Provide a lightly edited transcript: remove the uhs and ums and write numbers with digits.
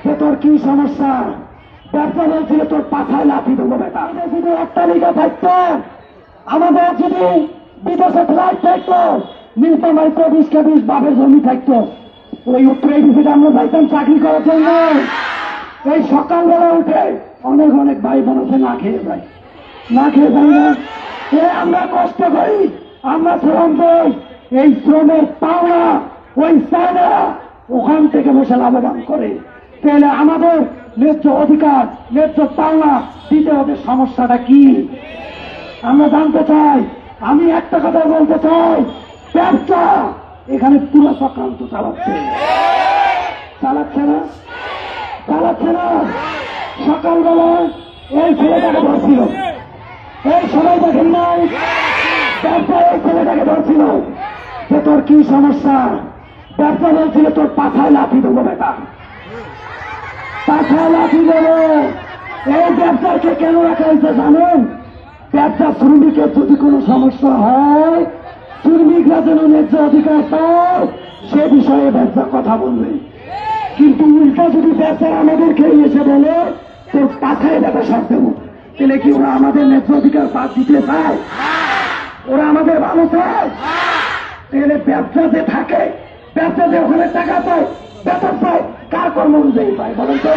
যে তোর কি সমস্যা। ব্যবসা বলছিল তোর পাছায় লাঠি দেবো বেটা। যদি অট্টালিকা থাকতো, আমাদের যদি বিদেশে ফ্লাইট থাকতো, নীলফামারী 24/20 বাপের জমি থাকতো, ওই উত্তরে দিকে আমরা যাইতাম চাকরি করার জন্য। এই সকালবেলা উঠে অনেক অনেক ভাই বোন আছে না খেয়ে যায়, না খেয়ে যায় না। আমরা কষ্ট করি, আমরা শ্রম করি, এই শ্রমের পাওনা ওই চায়নারা ওখান থেকে বসে লাভবান করে। তাহলে আমাদের ন্যায্য অধিকার, ন্যায্য পাওনা দিতে হবে। সমস্যাটা কি আমরা জানতে চাই। আমি একটা কথা বলতে চাই, ব্যবসা এখানে পুরো চক্রান্ত চালাচ্ছে, চালাচ্ছে না, চালাচ্ছে না। সকালবেলা এই ছেলেটাকে ধরছিল, এই সবাই দেখেন নাই, ব্যবসা এই ছেলেটাকে ধরছিল যে তোর কি সমস্যা। ব্যবসা বলছিল তোর পাছায় লাঠি দেবো বেটা, পাছায় লাঠি দেবো। এই ব্যবসাকে কেন রাখা হয়েছে জানেন? ব্যবসা শ্রমিকের যদি কোনো সমস্যা হয়, শ্রমিকরা যেন ন্যায্য অধিকার পায় সে বিষয়ে ব্যবসা কথা বলবে। কিন্তু উল্টা যদি ব্যবসা আমাদেরকে এসে বলে তোর পাছায় ব্যবসা সার দেবো, তাহলে কি ওরা আমাদের ন্যায্য অধিকার পাঠ দিতে চায়? ওরা আমাদের ভালো চায়? তাহলে ব্যবসা যে থাকে, ব্যবসা যে ওখানে টাকা পায়, বেতন পায়, কার কর্ম অনুযায়ী পায় বলেন তো?